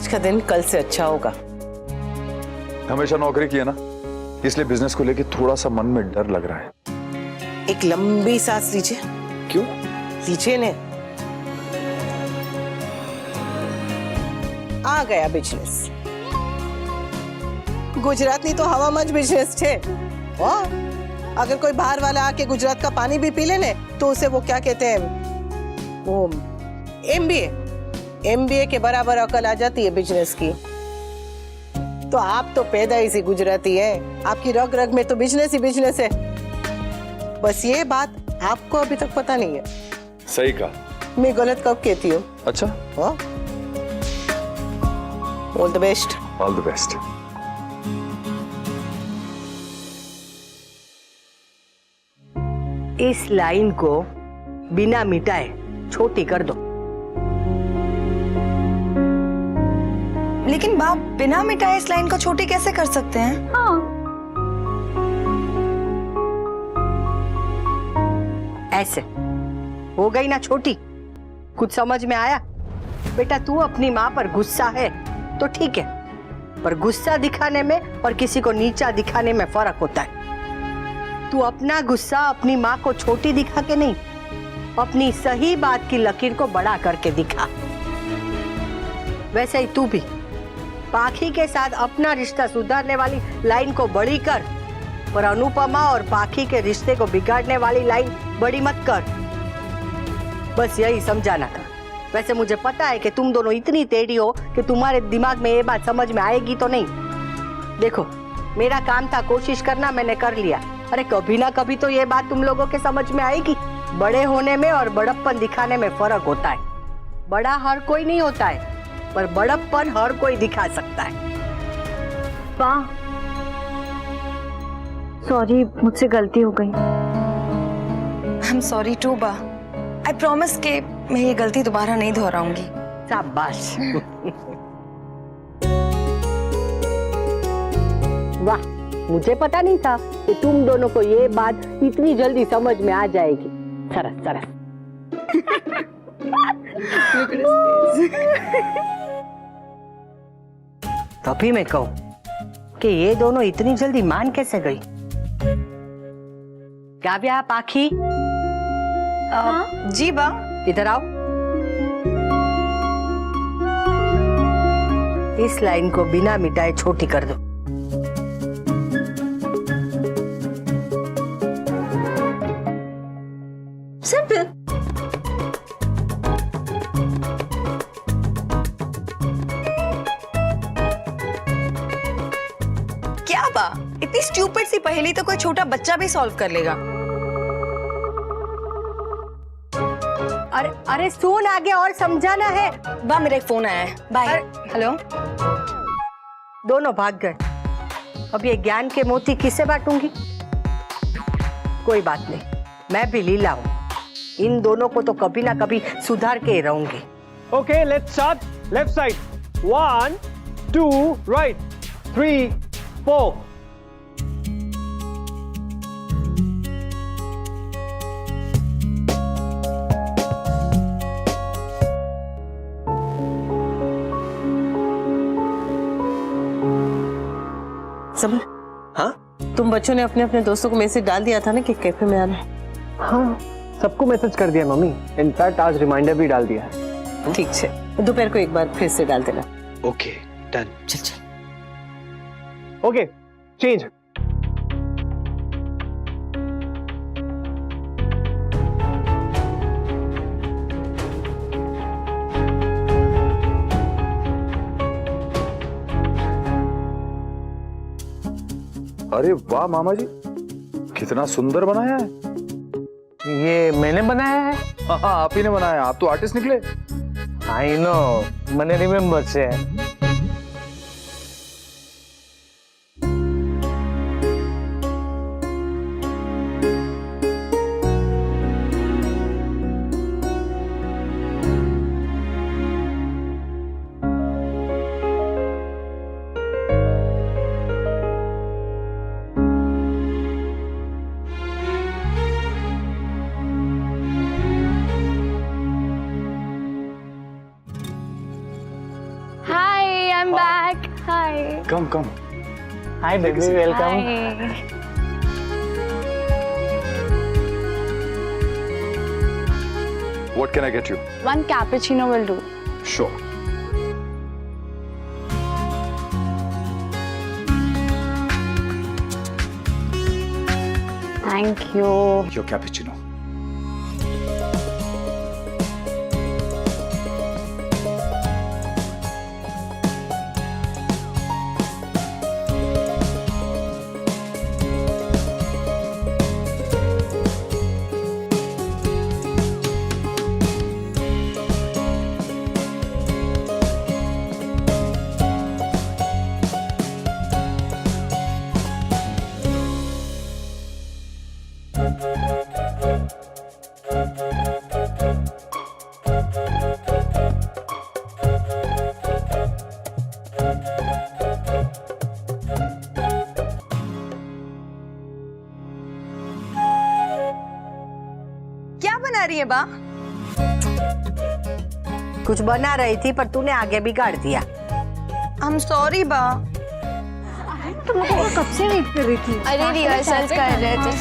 आज का दिन कल से अच्छा होगा। हमेशा नौकरी की है ना, इसलिए बिजनेस को लेके थोड़ा सा मन में डर लग रहा है। एक लंबी सांस लीजिए। क्यों? लीजिए ने। आ गया बिजनेस। गुजरातनी तो हवामंज बिजनेस छे। अगर कोई बाहर वाला आके गुजरात का पानी भी पी लेने तो उसे वो क्या कहते हैं, वो एमबीए के बराबर अकल आ जाती है बिजनेस की। तो आप तो पैदा ही सी गुजराती हैं, आपकी रग रग में तो बिजनेस ही बिजनेस है। बस ये बात आपको अभी तक पता नहीं है। सही कहा। मैं गलत कब कहती हूँ? अच्छा, all the best. All the best. इस लाइन को बिना मिटाए छोटी कर दो। लेकिन बाप बिना मिटाए इस लाइन को छोटी कैसे कर सकते हैं? हाँ। ऐसे हो गई ना छोटी? कुछ समझ में आया? बेटा तू अपनी माँ पर गुस्सा है तो ठीक है, पर गुस्सा दिखाने में और किसी को नीचा दिखाने में फर्क होता है। तू अपना गुस्सा अपनी माँ को छोटी दिखा के नहीं, अपनी सही बात की लकीर को बड़ा करके दिखा। वैसे ही तू भी पाखी के साथ अपना रिश्ता सुधारने वाली लाइन को बड़ी कर, पर अनुपमा और पाखी के रिश्ते को बिगाड़ने वाली लाइन बड़ी मत कर। बस यही समझाना था। वैसे मुझे पता है कि तुम दोनों इतनी टेढ़ी हो कि तुम्हारे दिमाग में ये बात समझ में आएगी तो नहीं। देखो, मेरा काम था कोशिश करना, मैंने कर लिया। अरे कभी ना कभी तो ये बात तुम लोगों के समझ में आएगी। बड़े होने में और बड़प्पन दिखाने में फर्क होता है। बड़ा हर कोई नहीं होता है, पर बड़प्पन हर कोई दिखा सकता है। वाह, सॉरी, मुझसे गलती हो गई। आई एम सॉरी टू बा। आई प्रॉमिस कि मैं ये गलती दोबारा नहीं दोहराऊंगी। शाबाश। वाह, मुझे पता नहीं था कि तुम दोनों को ये बात इतनी जल्दी समझ में आ जाएगी। सरस सरस। तभी मैं कहूं कि ये दोनों इतनी जल्दी मान कैसे गई। काव्या, पाखी, जी बा। इधर आओ। इस लाइन को बिना मिटाए छोटी कर दो। सिंपल। क्या बा, इतनी स्टूपिड सी पहेली तो कोई छोटा बच्चा भी सॉल्व कर लेगा। अरे सुन, आगे और समझाना है। बा, मेरा एक फोन आया है। बाय। हेलो। दोनों भाग गए। अब ये ज्ञान के मोती किसे बांटूंगी? कोई बात नहीं, मैं भी लीला हूं। इन दोनों को तो कभी ना कभी सुधार के ही रहूंगी। Okay, let's start. Left side. 1, 2, right. 3, 4. समझ? हाँ? तुम बच्चों ने अपने अपने दोस्तों को मैसेज डाल दिया था ना कि कैफे में आना है? हाँ, सबको मैसेज कर दिया मम्मी। इनफैक्ट आज रिमाइंडर भी डाल दिया है। ठीक है, दोपहर को एक बार फिर से डाल देना। Okay, done. चल चल। Okay, change. अरे वाह मामा जी, कितना सुंदर बनाया है। ये मैंने बनाया है? हाँ, आप ही ने बनाया। आप तो आर्टिस्ट निकले। आई नो, मैंने रिमेम्बर से है। Hi, come come. Hi baby, welcome. What can I get you? One cappuccino will do. Sure. Thank you. Your cappuccino. क्या बना रही है बा? कुछ बना रही थी पर तूने आगे बिगाड़ दिया। I'm sorry बा। तुम लोगों को कब से वेट कर रही थी? अरे रिहर्सल कर रहे थे।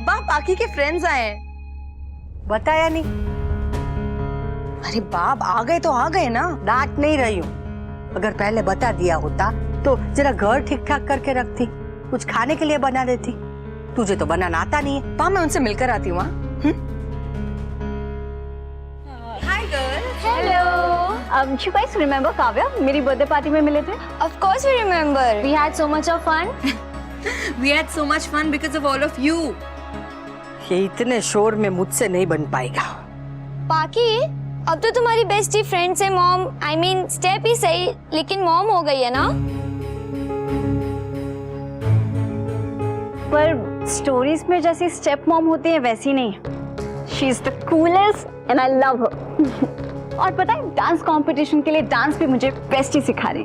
बा बाकी के फ्रेंड्स आए हैं। बताया नहीं? अरे बाप आ गए तो आ गए ना। डांट नहीं रही हूँ। अगर पहले बता दिया होता तो जरा घर ठीक ठाक करके रखती, कुछ खाने के लिए बना देती। तुझे तो बनाना आता नहीं है। बा मैं उनसे मिलकर आती हूँ। Hi girl. Do you guys remember Kavya? मेरी बर्थडे पार्टी में मिले थे। Of course we remember. We had so much of fun. We had so much fun because of all of you. ये इतने शोर में मुझसे नहीं बन पाएगा। पाकी, अब तो तुम्हारी बेस्टी फ्रेंड से मॉम, I mean स्टेप ही सही, लेकिन मॉम हो गई है ना? पर स्टोरीज में जैसी स्टेप मॉम होती है वैसी नहीं। She is the coolest and I love हर। और पता है डांस कंपटीशन के लिए डांस भी मुझे बेस्ट ही सिखा रही।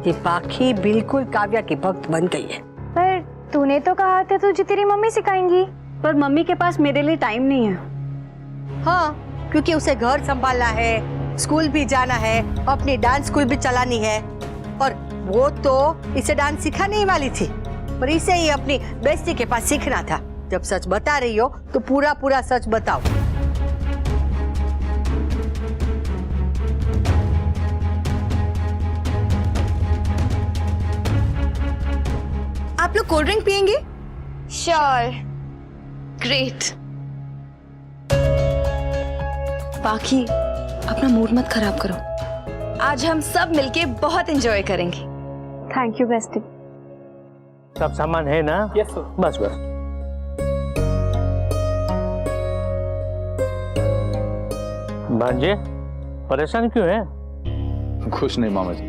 ये पाखी बिल्कुल काव्या की भक्त बन गई है। पर तूने तो कहा था तुझे तेरी मम्मी सिखाएंगी। पर मम्मी के पास मेरे लिए टाइम नहीं है। हाँ, क्योंकि उसे घर संभालना है, स्कूल भी जाना है, अपनी डांस स्कूल भी चलानी है। और वो तो इसे डांस सिखाने ही वाली थी, पर इसे ही अपनी बेस्टी के पास सीखना था। जब सच बता रही हो तो पूरा पूरा सच बताओ। आप लोग कोल्ड ड्रिंक पियेंगे? Sure. ग्रेट। बाकी अपना मूड मत खराब करो। आज हम सब मिलके बहुत एंजॉय करेंगे। Thank you bestie. सब सामान है ना? Yes sir. बस बस। भांजे, परेशान क्यों है? कुछ नहीं मामा जी,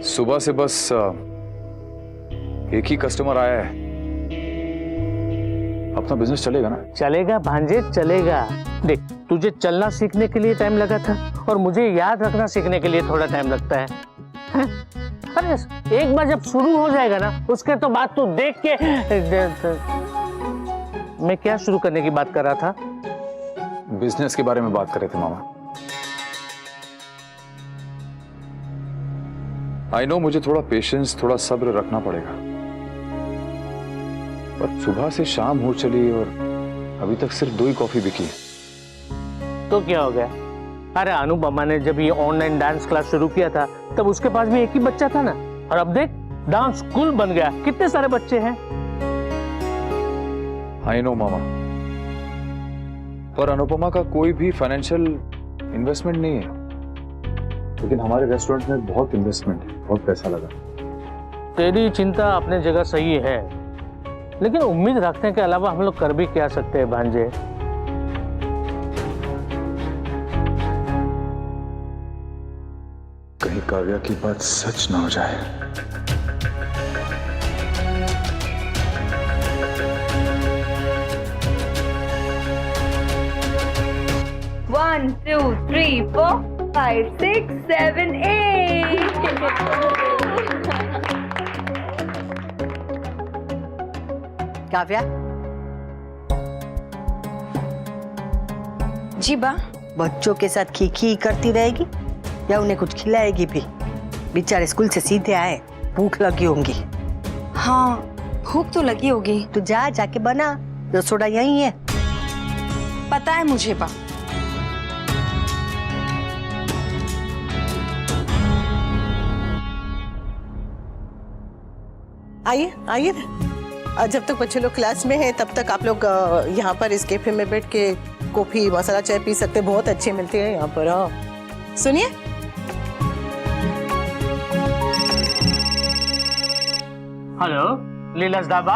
सुबह से बस एक ही कस्टमर आया है। अपना बिजनेस चलेगा ना? चलेगा भांजे, चलेगा। देख, तुझे चलना सीखने के लिए टाइम लगा था और मुझे याद रखना सीखने के लिए थोड़ा टाइम लगता है। अरे एक बार जब शुरू हो जाएगा ना, उसके तो बात तू देख के। मैं क्या शुरू करने की बात कर रहा था? बिजनेस के बारे में बात कर रहे थे मामा। आई नो मुझे थोड़ा पेशेंस, थोड़ा सब्र रखना पड़ेगा, पर सुबह से शाम हो चली और अभी तक सिर्फ 2 ही कॉफी बिकी है। तो क्या हो गया? अरे अनुपमा ने जब ये ऑनलाइन डांस क्लास शुरू किया था तब उसके पास भी एक ही बच्चा था ना, और अब देख डांस स्कूल बन गया, कितने सारे बच्चे हैं। आई नो मामा, पर अनुपमा का कोई भी फाइनेंशियल इन्वेस्टमेंट नहीं है, लेकिन हमारे रेस्टोरेंट में बहुत इन्वेस्टमेंट है, बहुत पैसा लगा। तेरी चिंता अपने जगह सही है, लेकिन उम्मीद रखने के अलावा हम लोग कर भी क्या सकते हैं भांजे। कहीं काव्या की बात सच ना हो जाए। One, 2, 3, 4, 5, 6, 7, 8। काव्या, जी बा। बच्चों के साथ खी करती रहेगी या उन्हें कुछ खिलाएगी भी? बेचारे स्कूल से सीधे आए, भूख लगी होंगी। हाँ, भूख तो लगी होगी। तो जाके बना, रसोड़ा यही है। पता है मुझे बा। आइए आइए, जब तक बच्चे लोग क्लास में हैं तब तक आप लोग यहाँ पर इस कैफे में बैठ के कॉफी मसाला चाय पी सकते हैं, बहुत अच्छी मिलती है यहाँ पर। हाँ सुनिए, हेलो, लीला's ढाबा।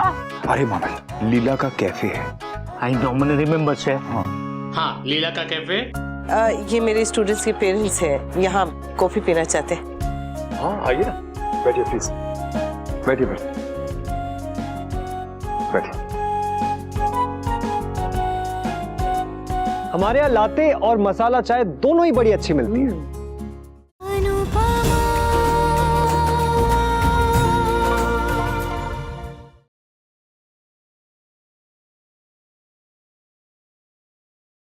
अरे मामा, लीला का कैफे है। आई नो, मैंने रिमेम्बर से। हाँ, लीला का कैफे। ये मेरे स्टूडेंट्स के पेरेंट्स हैं, यहाँ कॉफी पीना चाहते हैं। हाँ आइए ना, बैठिए प्लीज, बैठिए बैठिए बैठिए। हमारे यहाँ लाते और मसाला चाय दोनों ही बड़ी अच्छी मिलती है।